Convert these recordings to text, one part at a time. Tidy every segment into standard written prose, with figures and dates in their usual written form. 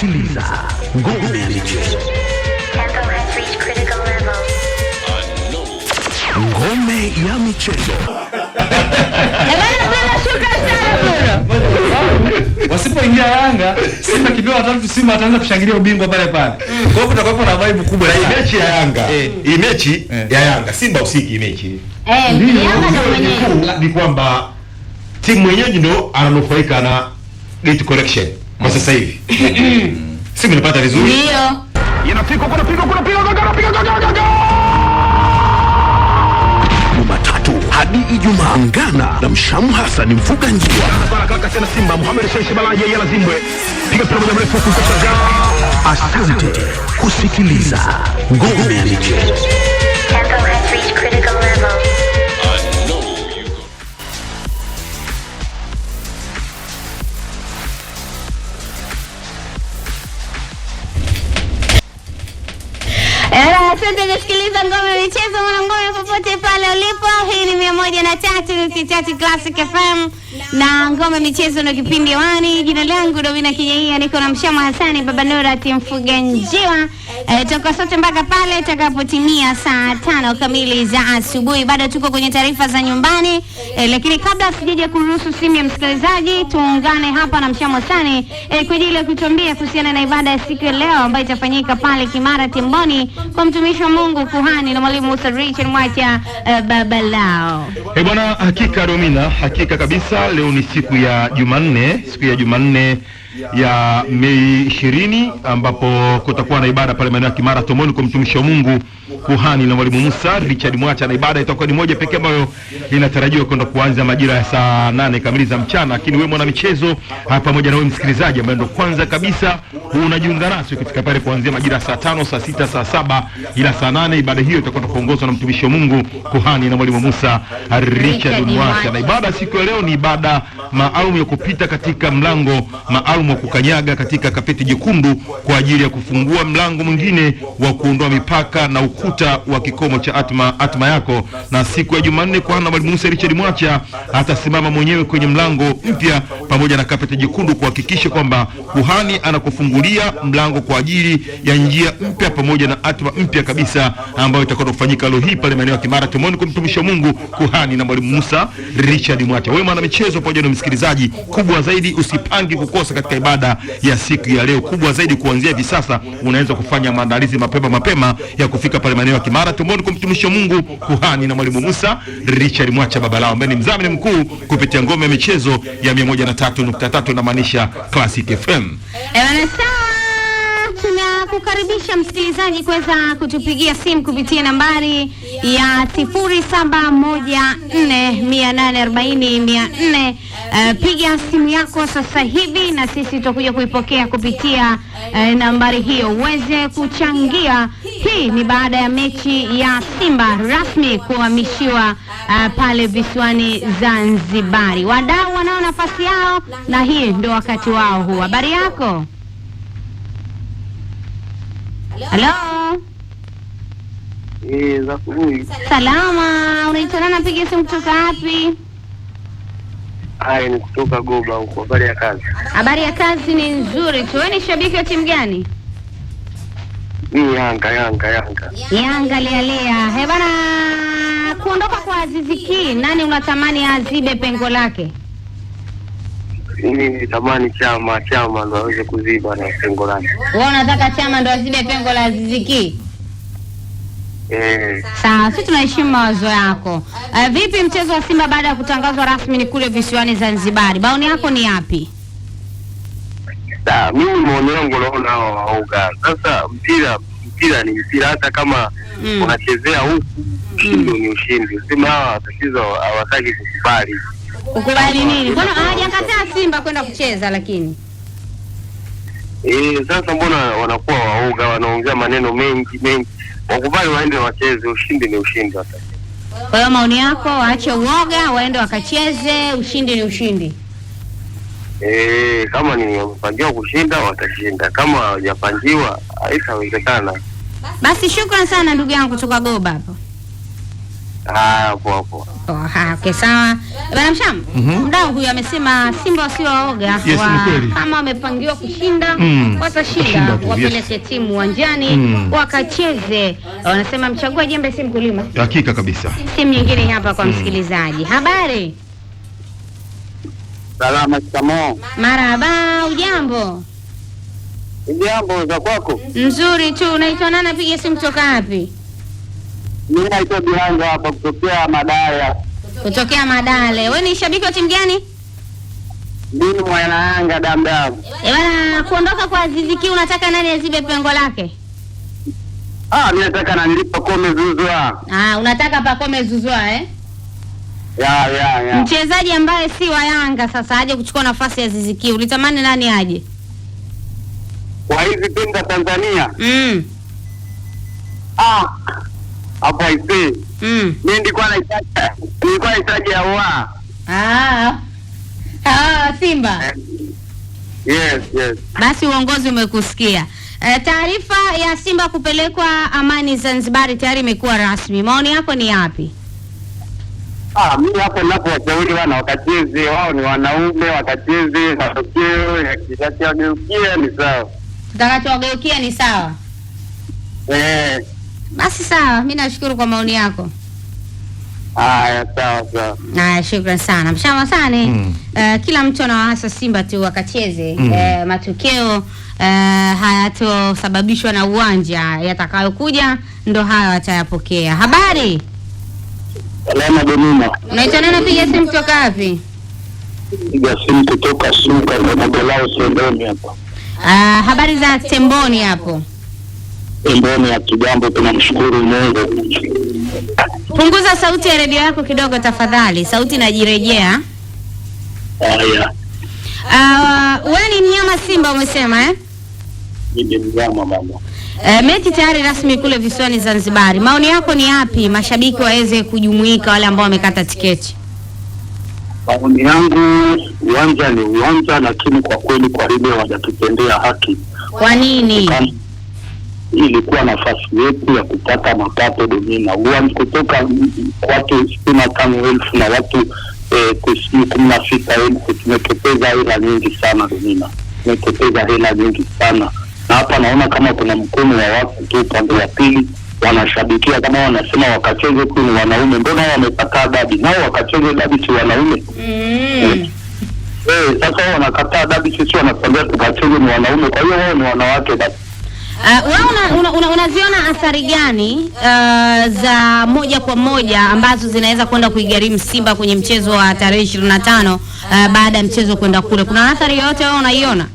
kusikiliza ngome ya michezo. Ngome ya michezo. Wasipoingia Yanga, Simba kidogo watatu Simba ataanza kushangilia ubingwa pale pale. Kwa hiyo kutakuwa na vibe kubwa ya mechi ya Yanga. Hii mechi ya Yanga, Simba usiki mechi. Yanga ndio mwenyewe. Ni kwamba timu mwenyeji ndio ananufaika na gate correction kwa sasa hivi. Simba inapata vizuri. Ndio. Inapiga Jumatatu hadi Ijumaa, ungana na Mshamu Hassan Mfuga Njiwa. Baraka tena Simba Mohamed Sheikh Balaje yala Zimbwe. Piga pira moja mrefu kutoka. Asante kusikiliza ngome ya michezo. Asante kusikiliza ngome ya michezo, mwanangome popote pale ulipo. Hii ni 103.3 Classic FM na ngome ya michezo na kipindi wani. Jina langu Dovina Kinyeia, niko na Mshamu Hasani Baba Nura Mfuga Njiwa. Toka sote mpaka pale itakapotimia saa 5 kamili za asubuhi. Bado tuko kwenye taarifa za nyumbani, lakini kabla sijaje kuruhusu simu ya msikilizaji, tuungane hapa na Mshamu Hasani kwa ajili ya kutuambia kuhusiana na ibada ya siku ya leo ambayo itafanyika pale Kimara Timboni kwa mtumishi wa Mungu kuhani na mwalimu Musa Richard Mwacha Babalao. Bwana, hakika Domina, hakika kabisa leo ni siku ya Jumanne, ya Mei 20 ambapo kutakuwa na ibada pale maeneo ya Kimara Timboni kwa mtumishi wa Mungu kuhani na mwalimu Musa Richard Mwacha, na ibada itakuwa ni moja pekee ambayo inatarajiwa kwenda kuanza majira ya saa 8 kamili za mchana. Lakini wewe mwana michezo pamoja na wewe msikilizaji ambaye ndo kwanza kabisa unajiunga nasi katika pale kuanzia majira saa 5, saa 6, saa 7 ila saa 8, ibada hiyo itakuwa kuongozwa na mtumishi wa Mungu kuhani na mwalimu Musa Richard Mwacha. Na ibada siku ya leo ni ibada maalum ya kupita katika mlango maalum wa kukanyaga katika kapeti jekundu kwa ajili ya kufungua mlango mwingine wa kuondoa mipaka na ukuta wa kikomo cha atma yako. Na siku ya Jumanne kuhani na mwalimu Musa Richard Mwacha atasimama mwenyewe kwenye mlango mpya pamoja na kapeti jekundu kuhakikisha kwamba kuhani anakufungulia mlango kwa ajili ya njia mpya pamoja na atma mpya kabisa ambayo itakwenda kufanyika leo hii pale maeneo ya Kimara Timboni kwa mtumishi wa Mungu kuhani na mwalimu Musa Richard Mwacha. Wewe mwana michezo pamoja na msikilizaji, kubwa zaidi usipangi kukosa katika ibada ya siku ya leo. Kubwa zaidi kuanzia hivi sasa unaweza kufanya maandalizi mapema ya kufika pale maeneo ya Kimara Timboni kwa mtumishi wa Mungu kuhani na mwalimu Musa Richard Mwacha Babalao ambaye ni mdhamini mkuu kupitia ngome ya michezo ya 103.3 na maanisha Classic FM. Tunakukaribisha msikilizaji kuweza kutupigia simu kupitia nambari ya 0714840400. Piga simu yako sasa hivi na sisi tutakuja kuipokea kupitia nambari hiyo uweze kuchangia. Hii ni baada ya mechi ya Simba rasmi kuhamishiwa pale visiwani Zanzibari. Wadau wanao nafasi yao na hii ndio wakati wao huu. Habari yako? Hello. Za asubuhi. Salama, unaitwa nani, napiga simu kutoka wapi? Ni kutoka Goba huko. Habari ya kazi? Habari ya kazi ni nzuri tu. Wewe ni shabiki wa timu gani? Ni Yanga. Yanga lea. Bana, kuondoka kwa Aziz Ki, nani unatamani azibe pengo lake? Mimi nitamani Chama ndo aweze kuziba na pengo lake. Wewe unataka Chama ndo azibe pengo la Aziz Ki? Sawa, sisi tunaheshimu mawazo yako. Vipi mchezo wa Simba baada ya kutangazwa rasmi ni kule visiwani Zanzibar? Maoni yako ni yapi? Mimi maoni yangu naona hao waoga. Sasa mpira ni mpira, hata kama unachezea huku ndio ni ushindi. Sema hawa tatizo hawataki kukubali. Ukubali nini? Mbona hawajakataa Simba kwenda kucheza lakini? Sasa mbona wanakuwa waoga, wanaongea maneno mengi. Wakubali waende wacheze, ushindi ni ushindi hata. Kwa hiyo maoni yako waache uoga, waende wakacheze, ushindi ni ushindi. Kama ni wamepangiwa kushinda watashinda, kama hawajapangiwa haitawezekana. Basi shukrani sana ndugu yangu kutoka Goba hapo. Poa. Okay, sawa. Bwana Msham, mdau huyu amesema Simba wasio waoga, kama wamepangiwa kushinda watashinda, wapeleke timu uwanjani wakacheze. Wanasema mchagua jembe si mkulima. Hakika kabisa. Simu nyingine hapa kwa msikilizaji. Habari? Salama shikamoo. Marhaba, ujambo? Ujambo za kwako? Nzuri tu. Unaitwa nani, piga simu kutoka wapi? Mimi naitwa Bihango hapa kutokea Madale. Kutokea Madale. Wewe ni shabiki wa timu gani? Mimi mwana Yanga damdam. Bwana, kuondoka kwa Aziz Ki unataka nani azibe pengo lake? Mimi nataka na nilipa Pacome Zouzoua. Unataka Pacome Zouzoua Ya. Mchezaji ambaye si wa Yanga sasa aje kuchukua nafasi ya Aziz Ki. Ulitamani nani aje? Kwa hizi timu za Tanzania? Hapo hivi. Mimi nilikuwa nahitaji Ahoua. Simba. Yes. Basi uongozi umekusikia. Taarifa ya Simba kupelekwa Amani Zanzibar tayari imekuwa rasmi. Maoni yako ni yapi? Mimi hapo ninapowashauri wana wakacheze, wao ni wanaume, wakacheze, matokeo yakitageukia ni sawa. Tutakachogeukia ni sawa. Basi sawa, mimi nashukuru kwa maoni yako. Sawa. Shukrani sana. Mshama sana. Kila mtu anawaasa Simba tu wakacheze. Matokeo hayatosababishwa na uwanja, yatakayokuja ndo hayo watayapokea. Habari? Salama Domina. Unaitwa nani, piga simu kutoka wapi? Piga simu kutoka Suka na Magalao Temboni hapa. Habari za Temboni hapo? Temboni ya kijambo, tunamshukuru Mungu. Punguza sauti ya redio yako kidogo tafadhali, sauti inajirejea. Haya. Wewe ni mnyama Simba umesema Mimi mnyama mama. Mechi tayari rasmi kule visiwani Zanzibar. Maoni yako ni yapi mashabiki waweze kujumuika wale ambao wamekata tiketi? Maoni yangu, uwanja ni uwanja, lakini kwa kweli kwa hili hawajatutendea haki. Kwa nini? Ilikuwa nafasi yetu ya kupata mapato Domina. Uwanja kutoka watu 65,000 na watu 16,000, tumekepeza hela nyingi sana Domina. Tumekepeza hela nyingi sana. Na hapa naona kama kuna mkono wa watu tu upande wa pili wanashabikia, kama wanasema wakacheze tu ni wanaume. Mbona wamekataa dabi? Nao wakacheze dabi si wanaume? Sasa wanakataa dabi, sisi wanatuambia tukacheze ni wanaume. Kwa hiyo wao ni wanawake basi. Wewe unaziona athari gani za moja kwa moja ambazo zinaweza kwenda kuigharimu Simba kwenye mchezo wa tarehe 25 baada ya mchezo kwenda kule? Kuna athari yoyote wewe unaiona?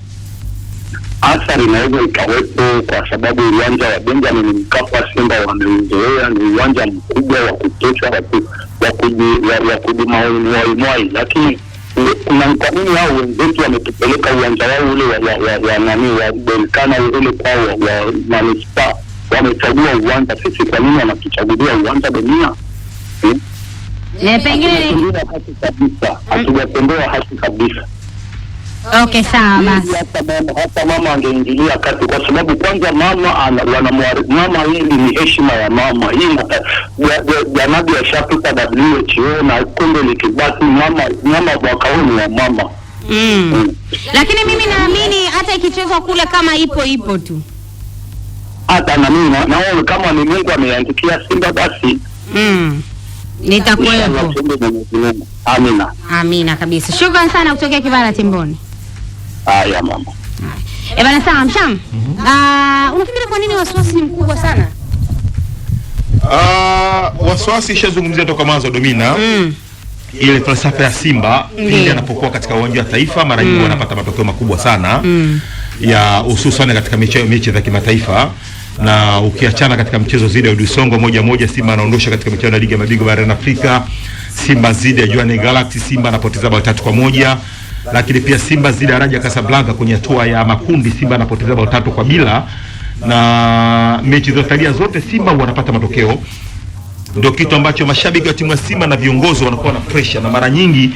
Athari inaweza ikawepo kwa sababu uwanja wa Benjamin Mkapa Simba wameuzoea, ni uwanja mkubwa wa kutosha wa kujimainua, lakini kwa nini hao wenzetu wametupeleka uwanja wao ule wa Belkana ule kwao wa Manispaa, wamechagua uwanja, sisi kwa nini wanatuchagulia uwanja Dunia? Pengine hatujatendewa haki kabisa. Okay, sawa basi. Hata mama angeingilia kati, kwa sababu kwanza mama hili ni heshima ya mama. Hii janabi ya shapita WHO na kombe likibaki mama wakaoni wa mama. Lakini mimi naamini hata ikichezwa kule kama ipo tu. Hata na mimi naona kama ni Mungu ameandikia Simba basi. Nitakuwepo. Amina kabisa. Shukrani sana kutokea Kibara Temboni. Haya mama. Bana sawa Msham. Unafikiri kwa nini wasiwasi ni mkubwa sana? Wasiwasi ishazungumzia toka mwanzo Domina. Ile falsafa ya Simba pindi anapokuwa katika uwanja wa taifa mara nyingi wanapata matokeo makubwa sana ya hususan katika mechi za kimataifa, na ukiachana katika mchezo zidi ya Udisongo 1-1 Simba anaondosha katika michezo ya ligi ya mabingwa barani Afrika. Simba zidi ya Jwaneng Galaxy Simba anapoteza bao 3-1, lakini pia Simba zidi ya Raja Casablanca kwenye hatua ya makundi Simba anapoteza bao 3-0, na mechi zote Simba wanapata matokeo. Ndio kitu ambacho mashabiki wa timu ya Simba na viongozi wanakuwa na pressure, na mara nyingi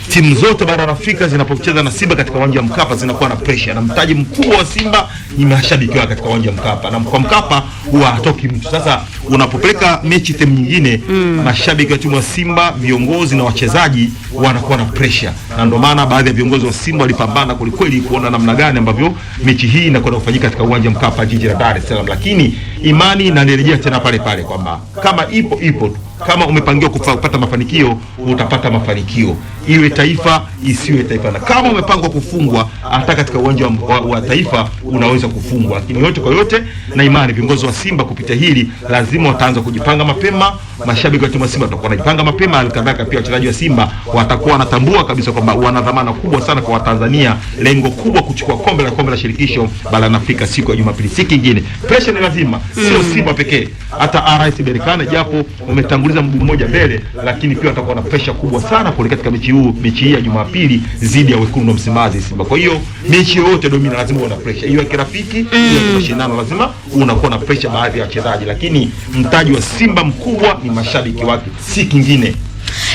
timu zote barani Afrika zinapocheza na Simba katika uwanja wa Mkapa zinakuwa na pressure, na mtaji mkubwa wa Simba ni mashabiki wao katika uwanja wa Mkapa, na kwa Mkapa huwa hatoki mtu. Sasa unapopeleka mechi timu nyingine, mashabiki wa timu ya Simba, viongozi na wachezaji wanakuwa na pressure, na ndio maana baadhi ya viongozi wa Simba walipambana kwelikweli kuona namna gani ambavyo mechi hii inakwenda kufanyika katika uwanja wa Mkapa jiji la Dar es Salaam. Lakini imani inarejea tena pale pale kwamba kama ipo kama umepangiwa kupata mafanikio utapata mafanikio, iwe taifa isiwe taifa, na kama umepangwa kufungwa hata katika uwanja wa taifa unaweza kufungwa. Lakini yote kwa yote, na imani viongozi wa Simba kupitia hili lazima wataanza kujipanga mapema. Mashabiki wa timu ya Simba watakuwa wanajipanga mapema, alikadhalika pia wachezaji wa Simba watakuwa wanatambua kabisa kwamba wana dhamana kubwa sana kwa Watanzania, lengo kubwa kuchukua kombe la shirikisho barani Afrika siku ya Jumapili. Si kingine, pressure ni lazima, sio Simba pekee, hata RS Berkane japo umetanguliza mguu mmoja mbele, lakini pia watakuwa na pressure kubwa sana kuelekea katika mechi hii ya Jumapili dhidi ya wekundu wa Msimbazi Simba. Kwa hiyo mechi yote domina lazima una pressure, iwe kirafiki iwe mashindano, lazima unakuwa na pressure baadhi ya wachezaji, lakini mtaji wa Simba mkubwa ni mashabiki wake, si kingine.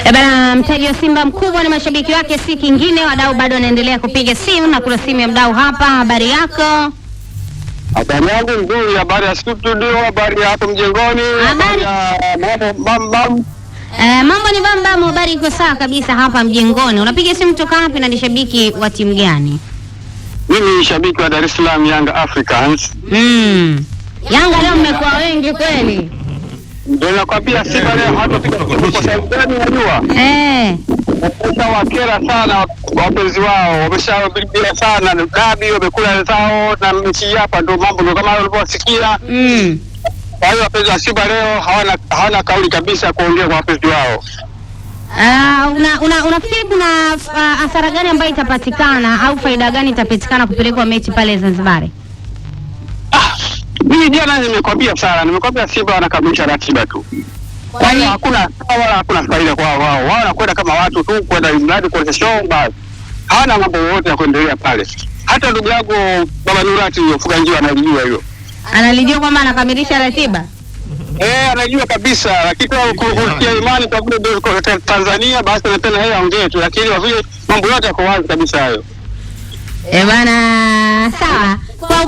Bana, mtaji wa Simba mkubwa ni mashabiki wake, si kingine. Wadau bado wanaendelea kupiga simu na kuna simu ya mdau hapa. Habari yako? Habari yangu nzuri, habari ya studio, habari ya hapo mjengoni, habari ya mambo ni bamba, habari iko sawa kabisa hapa mjengoni. Unapiga simu kutoka wapi na ni shabiki wa timu gani? Mimi ni shabiki wa Dar es Salaam Young Africans. Yanga leo mmekuwa wengi kweli. Ndio nakwambia Simba leo hata kwa sababu gani unajua? Wakera sana wapenzi wao, wameshawabiria sana dabi, wamekula zao na mechi hapa, ndio mambo ndio kama ulivyosikia. Kwa hiyo wapenzi wa Simba leo hawana kauli kabisa kuongea kwa wapenzi wao. Unafikiri kuna hasara gani ambayo itapatikana au faida gani itapatikana kupelekwa mechi pale Zanzibar? Mimi jana nimekwambia Simba wanakamilisha ratiba tu. Kwani hakuna faida kwa wao. Wao wanakwenda kama watu tu kwenda mradi kwa show basi. Hawana mambo yote ya kuendelea pale. Hata ndugu yangu Baba Nurati yofuga njia analijua hilo. Analijua kwamba anakamilisha ratiba? Anajua kabisa, lakini kwa imani kwa vile ndio kwa Tanzania basi anapenda yeye aongee tu, lakini kwa vile mambo yote yako wazi kabisa hayo. Bana, sawa. Kwa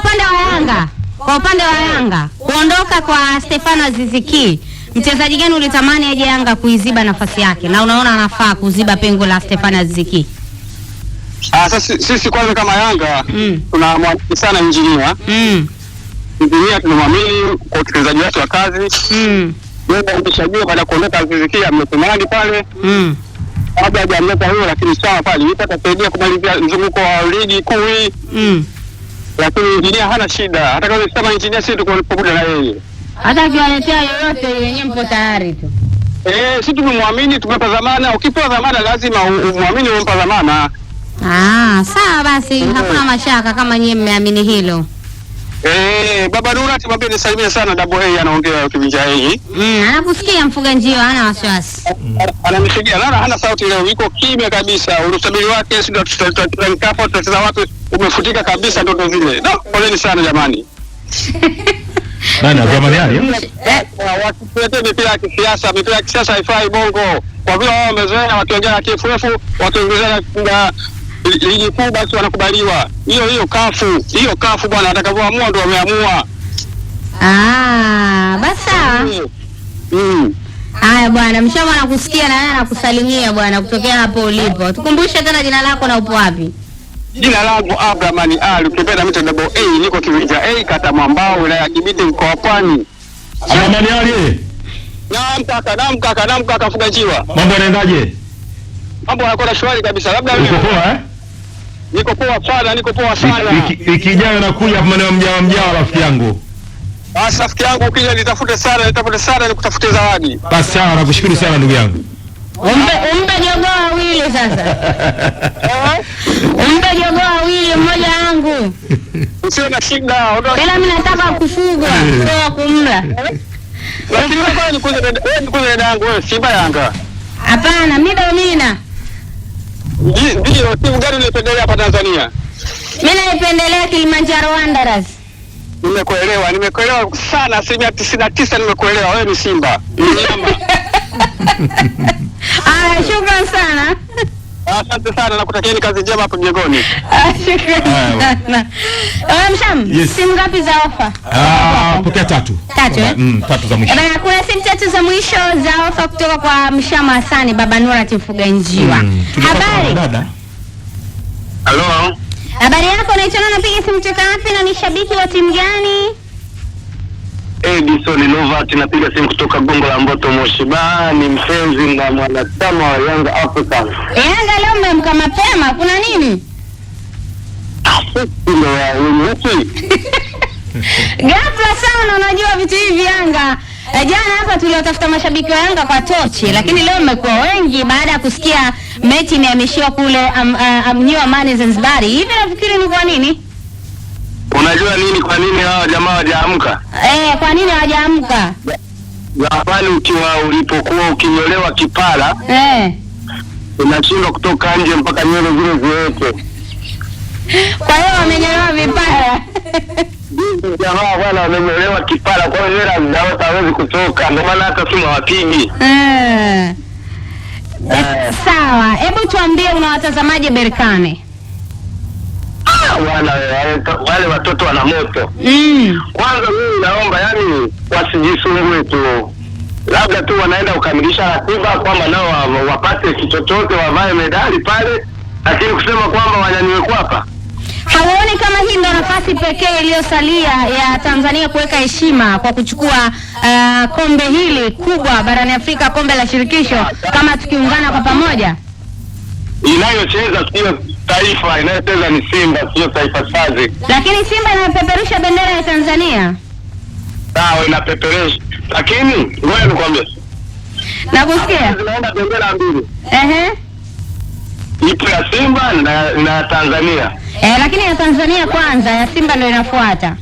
upande wa Yanga, kuondoka kwa Stefano Aziz Ki, mchezaji gani ulitamani aje Yanga kuiziba nafasi yake na unaona anafaa kuziba pengo la Stefano Aziz Ki? Sasa sisi kwanza kama Yanga tunamwamini sana injinia. Injinia tunamwamini kwa utekelezaji wake wa kazi. Yeye ameshajua baada ya kuondoka Aziz Ki ametumani pale. Baada ya jamleta huyo, lakini sawa pale itasaidia kumalizia mzunguko wa ligi kuu hii. Lakini injinia hana shida, hata kama sema injinia sisi tuko pamoja na yeye. Hata akiwaletea yoyote yenyewe mpo tayari tu. Sisi tumemwamini, tumempa dhamana. Ukipewa dhamana lazima umwamini, umempa dhamana. Sawa basi, hakuna mashaka kama nyinyi mmeamini hilo. Baba Nura tumwambie nisalimie sana Double A anaongea kivinja hii. Anakusikia mfuga njio, hana wasiwasi. Anamsikia, hana sauti leo, iko kimya kabisa. Ulusabiri wake sio tutanikapo tutacheza wapi umefutika kabisa ndoto zile. Poleni sana jamani. Nani Abdulrahman Ali? Wasituletee mipira ya kisiasa haifai Bongo. Kwa vile wao wamezoea wakiongea na TFF, wakiongea na ligi kuu basi wanakubaliwa. Hiyo kafu bwana, atakavyoamua ndio wameamua. Basi sawa. Haya bwana, mshama anakusikia na yeye anakusalimia bwana kutokea hapo ulipo. Tukumbushe tena jina lako na upo wapi? Jina langu Abdulrahman Ali, ukipenda mita Double A, niko Kivinja A, kata Mwambao, wilaya ya Kibiti, mkoa wa Pwani. Abdulrahman Ali. Naam kaka fuga njiwa. Mambo yanaendaje? Mambo yanakwenda shwari kabisa. Labda uko poa Niko poa sana. Wiki ijayo nakuja hapa maeneo mjao rafiki yangu. Basi rafiki yangu ukija nitafute sana nikutafute zawadi. Basi sawa, nakushukuru sana ndugu yangu. Umbe jogoo wawili sasa. Umbe jogoo wawili, mmoja wangu. Usiwe na shida. Ila mimi nataka kufugwa, sio kumla. Lakini wewe nikuze dada yangu wewe, Simba Yanga. Hapana, mimi Domina. Ndio timu gani unapendelea hapa Tanzania? Mimi naipendelea Kilimanjaro Wanderers. Nimekuelewa sana, 99% nimekuelewa, wewe ni Simba. Shukrani sana. Asante sana na kutakieni kazi njema hapo mjengoni. Shukrani sana. Msham, Yes. simu ngapi za ofa? Pokea 3. 3 eh? 3 za mwisho. Bana, kuna simu 3 za mwisho za ofa kutoka kwa Mshama Hasani Baba Nura Timfuga Njiwa. Habari? Dada. Hello. Habari yako, naitwa nani, napiga simu kutoka wapi na ni shabiki wa timu gani? Edison Novat, napiga simu kutoka Gongo la Mboto Moshi. Ni mpenzi na mwanachama wa Yanga Africans. Yanga leo mmemka mapema, kuna nini? Ndio wewe. Ghafla sana, unajua vitu hivi Yanga. Jana hapa tuliotafuta mashabiki wa Yanga kwa tochi, lakini leo mmekuwa wengi baada ya kusikia mechi imeamishiwa kule New Amani Zanzibar. Hivi nafikiri ni kwa nini? Unajua nini kwa nini hao jamaa hawajaamka? Kwa nini hawajaamka? Japani ulipokuwa ukinyolewa kipara, unashindwa kutoka nje mpaka nywele zile ziweke. Kwa hiyo wamenyolewa vipara. Jamaa bwana wamenyolewa kipara, kwa hiyo nywele hawezi kutoka, ndio maana hata simu hawapigi. Sawa, hebu tuambie unawatazamaje Berkane? Wale watoto wana moto. Kwanza mimi naomba yani wasijisumbue tu. Labda tu wanaenda kukamilisha ratiba kwamba nao wapate kichochote, wavae medali pale, lakini kusema kwamba wanyanywe hapa. Hauoni kama hii ndio nafasi pekee iliyosalia ya Tanzania kuweka heshima kwa kuchukua kombe hili kubwa barani Afrika, kombe la shirikisho, kama tukiungana kwa pamoja? Inayocheza sio taifa, inayocheza ni Simba, sio Taifa Stars. Lakini Simba inapeperusha bendera ya Tanzania. Sawa, inapeperusha. Lakini ngoja nikwambie. Nakusikia. Zinaenda bendera mbili. Ipo ya Simba na Tanzania. Lakini ya Tanzania kwanza, ya Simba ndio inafuata.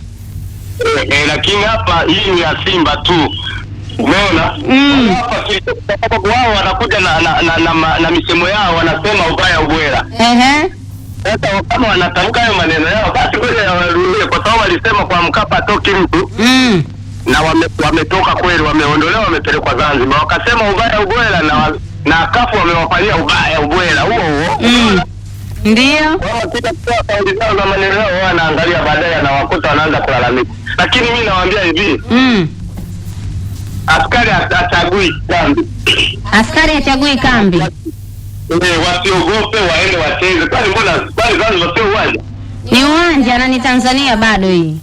Lakini hapa hii ni ya Simba tu. Umeona? Hapa wao wanakuja na misemo yao, wanasema ubaya ubwela. Sasa kama wanatamka hayo maneno yao, basi ngoja warudie, kwa sababu walisema kwa Mkapa toki mtu. Na wametoka kweli, wameondolewa, wamepelekwa Zanzibar. Wakasema ubaya ubwela na kafu wamewafanyia ubaya ubwela huo. Ndio. Wao kitu kwa kauli zao na maneno yao wanaangalia baadaye na wakuta wanaanza kulalamika. Lakini mimi nawaambia hivi. Askari achagui kambi. Askari achagui kambi. Wasiogope, waende wacheze. Kwani Zanzibar sio uwanja? Ni uwanja na ni Tanzania bado hii.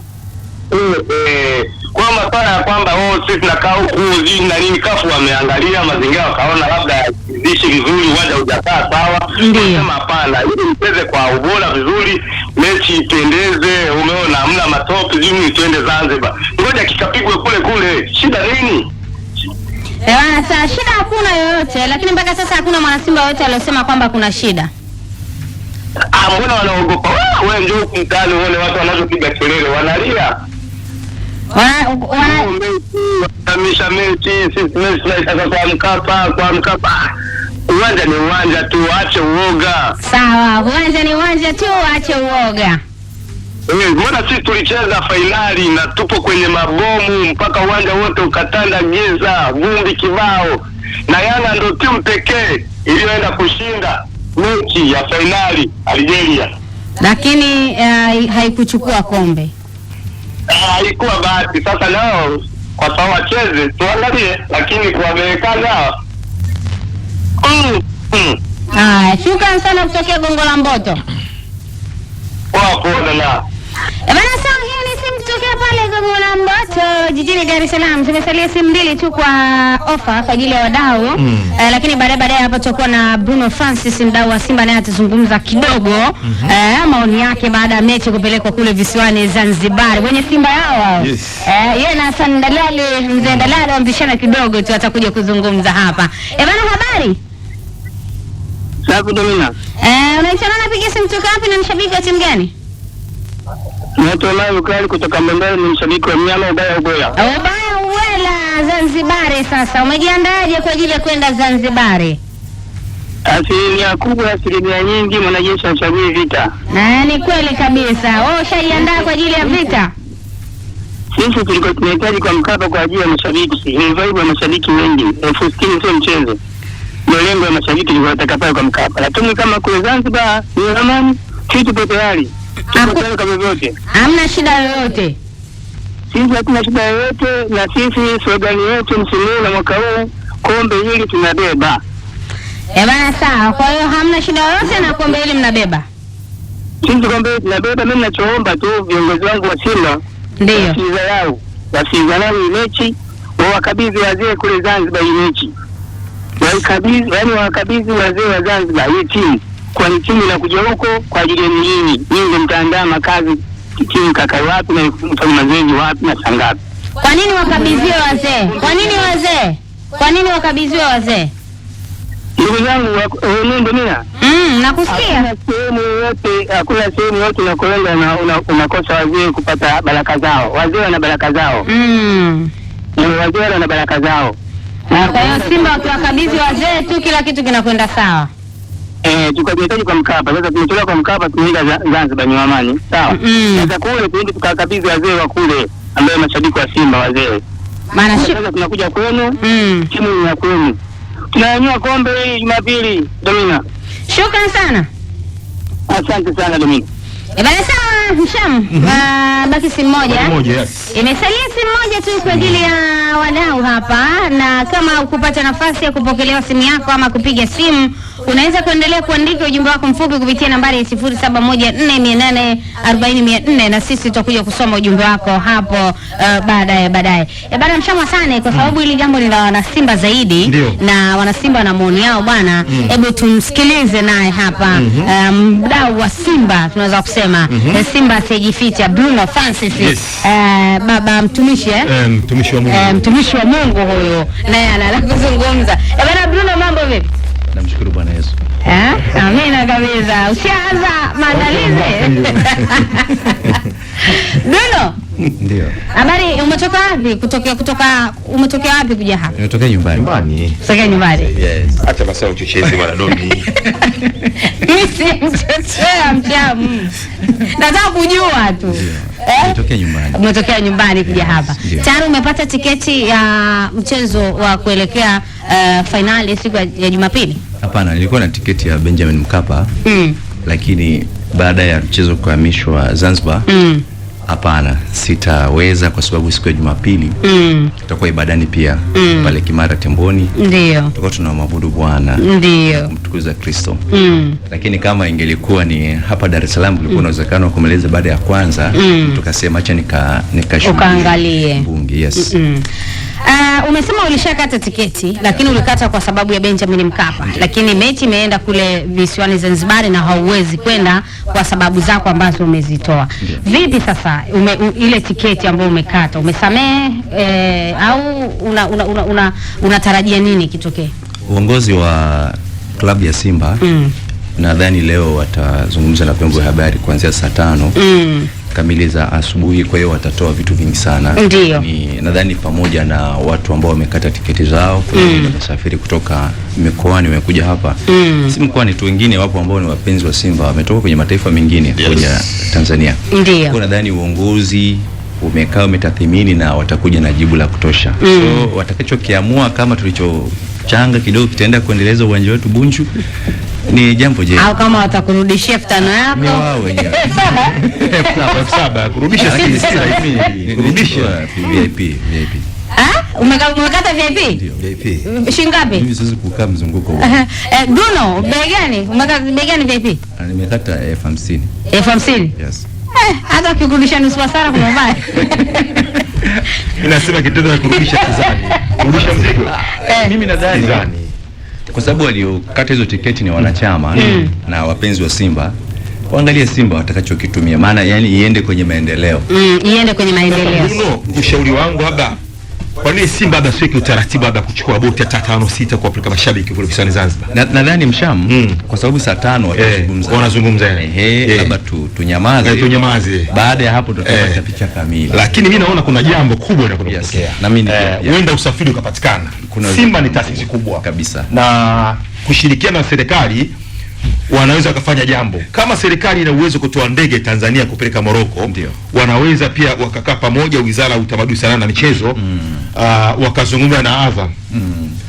Kwa masuala ya kwamba sisi tunakaa huku na nini, kafu wameangalia mazingira wakaona labda ishi vizuri, uwanja hujakaa sawa. Sema hapana, ili mcheze kwa ubora vizuri, mechi ipendeze, umeona hamna matope, jini tuende Zanzibar. Ngoja kikapigwe kule, shida nini? Sasa shida hakuna yoyote, lakini mpaka sasa hakuna mwanasimba yote aliyosema kwamba kuna shida. Mbona wanaogopa? Wewe njoo mtaani uone watu wanazopiga kelele, wanalia. Wanamisha mechi, sisi mechi tunataka kwa Mkapa. Uwanja ni uwanja tu, ache uoga. Sawa, uwanja ni uwanja tu, ache uoga. Mbona sisi tulicheza fainali na tupo kwenye mabomu mpaka uwanja wote ukatanda giza, vumbi kibao. Na Yanga ndio timu pekee iliyoenda kushinda mechi ya fainali Algeria. Lakini haikuchukua kombe. Haikuwa bahati. Sasa nao kwa sababu wacheze tuangalie, lakini kwa Marekani hao. Shukrani sana kutokea Gongo la Mboto. Wapo na. Bana, sawa, hii ni simu kutokea pale Gongo la Mboto jijini Dar es Salaam. Tumesalia simu mbili tu kwa ofa kwa ajili ya wadau. Lakini baadaye hapo tutakuwa na Bruno Francis, mdau wa Simba, naye atazungumza kidogo maoni yake baada ya mechi kupelekwa kule visiwani Zanzibar. Wenye Simba yao. Yeye na Hassan Dalali, mzee Dalali wambishana kidogo tu, atakuja kuzungumza hapa. Bana, habari? Safi Domina. Unaitwa nani, napiga simu kutoka wapi na mshabiki wa timu gani? Naitwa Nayo Kali kutoka Mbembele, ni mshabiki wa Mnyama ubaya ubwela. Ubaya ubwela Zanzibar. Sasa umejiandaaje kwa ajili ya kwenda Zanzibar? Asilimia kubwa, asilimia nyingi mwanajeshi anachagua vita. Ni kweli kabisa. Wewe ushajiandaa kwa ajili ya vita? Sisi tulikuwa tunahitaji kwa Mkapa kwa ajili ya mashabiki. Ni vibe ya mashabiki wengi. 60,000 sio mchezo. lengo la mashabiki wanataka pale kwa Mkapa. Lakini kama kule Zanzibar ni amani, sisi tupo tayari. Tupo kama vyote. Hamna shida yoyote. Sisi hatuna shida yoyote, na sisi slogan yetu msimu na mwaka huu, kombe hili tunabeba. Bana sawa. Kwa hiyo hamna shida yoyote na kombe hili mnabeba. Sisi kombe tunabeba. Mimi ninachoomba tu viongozi wangu wa Simba ndio wasizalao mechi, wakabidhi wazee kule Zanzibar hii mechi. Wakabidhi wazee wa Zanzibar hii timu, kwa timu inakuja huko kwa ajili ya nyinyi ndio mtaandaa makazi timu kaka wapi na mfanye mazoezi wapi na sangapi. Kwa nini wakabidhiwe wazee? Kwa nini wakabidhiwe wazee? Ndugu zangu ndio mimi. Nakusikia. Hakuna sehemu yote unakoenda na unakosa wazee kupata baraka zao. Wazee wana baraka zao. Wazee wana baraka zao. Kwa hiyo Simba wakiwakabidhi wazee tu kila kitu kinakwenda sawa. Tukajitaji kwa Mkapa. Sasa tumetoka kwa Mkapa tumeenda Zanzibar ni amani. Sawa. Sasa kule tuende tukakabidhi wazee wa kule ambao mashabiki wa Simba wazee. Maana sasa tunakuja kwenu. Timu ni ya kwenu. Tunanyanyua kombe hili Jumapili, Domina. Shukrani sana. Asante sana Domina. Bana sawa, Msham. Baki simu moja. Imesalia simu moja tu kwa ajili ya wadau hapa, na kama ukupata nafasi ya kupokelewa simu yako ama kupiga simu, unaweza kuendelea kuandika ujumbe wako mfupi kupitia nambari 0714800400 na sisi tutakuja kusoma ujumbe wako hapo baadaye. Bana Mshamwa sana, kwa sababu hili jambo ni la wana Simba zaidi. Na wana Simba na maoni yao bwana. Hebu tumsikilize naye hapa mdau wa Simba tunaweza kusema Simba asijificha, Bruno Francis. Baba mtumishi mtumishi wa Mungu huyo, naye anakuzungumza. Bana Bruno, mambo vipi? Namshukuru Bwana Yesu. Amina kabisa. Ushaanza maandalizi? Bruno. Ndio. Habari, umetoka wapi? Umetokea wapi kuja hapa? Nimetoka nyumbani. Sasa nyumbani. Yes. Acha basi uchochezi bwana Domi. Mchochea Mshamu. Nataka kujua tu. Umetokea nyumbani kuja hapa. Tayari umepata tiketi ya mchezo wa kuelekea finali siku ya Jumapili? Hapana, nilikuwa na tiketi ya Benjamin Mkapa. Lakini baada ya mchezo kuhamishwa Zanzibar, hapana, sitaweza kwa sababu siku ya Jumapili tutakuwa ibadani pia pale Kimara Temboni. Ndio. Tutakuwa tunamwabudu Bwana. Ndio. Kumtukuza Kristo. Lakini kama ingelikuwa ni hapa Dar es Salaam, kulikuwa na uwezekano wa kumaliza baada ya kwanza, tukasema acha ukaangalie bunge. Yes. Umesema ulishakata tiketi, lakini ulikata kwa sababu ya Benjamin Mkapa, lakini mechi imeenda kule visiwani Zanzibar na hauwezi kwenda kwa sababu zako ambazo umezitoa. Vipi sasa ile tiketi ambayo umekata, umesamehe au unatarajia nini kitokee? Uongozi wa klabu ya Simba nadhani leo watazungumza na vyombo vya habari kuanzia saa 5 kamili za asubuhi. Kwa hiyo watatoa vitu vingi sana. Nadhani pamoja na watu ambao wamekata tiketi zao kusafiri kutoka mikoani wamekuja hapa. Si mkoani tu, wengine wapo ambao ni wapenzi wa Simba wametoka kwenye mataifa mengine kuja Tanzania. Kwa nadhani uongozi umetathmini na watakuja na jibu la kutosha. So watakachokiamua, kama tulichochanga kidogo kitaenda kuendeleza uwanja wetu Bunju, ni jambo jema. Au kama watakurudishia 5 yako. Ni wao wenyewe. 7 kurudisha VIP. Umekata VIP? Ndio, VIP. Shingapi? Mimi siwezi kukaa mzunguko huo. Bruno, bei gani? Umekata bei gani VIP? Nimekata 50,000. 50,000? Yes. Hata ukikurudisha nusu hasara kuna mbaya. Inasema kitendo cha kurudisha kizani. Kurudisha mzigo. Mimi nadhani kwa sababu waliokata hizo tiketi ni wanachama na wapenzi wa Simba, waangalie Simba watakachokitumia, maana yani iende kwenye maendeleo. Iende kwenye maendeleo. Ushauri wangu labda, kwa nini Simba labda siweke utaratibu labda kuchukua boti hata 5-6 kwa Afrika Mashariki kule visiwani Zanzibar? Nadhani Msham, kwa sababu saa 5 wanazungumza labda tunyamaze. Baada ya hapo tutapata picha kamili. Lakini mimi naona kuna jambo kubwa linatokea. Na mimi huenda usafiri ukapatikana. Simba ni taasisi kubwa kabisa, na kushirikiana na serikali wanaweza kufanya jambo. Kama serikali ina uwezo kutoa ndege Tanzania kupeleka Morocco, wanaweza pia wakakaa pamoja, Wizara ya Utamaduni, Sanaa na Michezo, wakazungumza na Azam.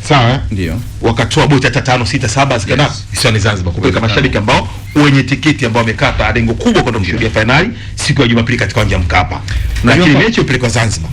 Sawa, ndio wakatoa boti hata 5 6 7 zikana isioni Zanzibar kupeleka mashabiki ambao wenye tiketi ambao wamekata lengo kubwa kwenda kushuhudia finali siku ya Jumapili katika uwanja Mkapa, lakini mechi upelekwa Zanzibar.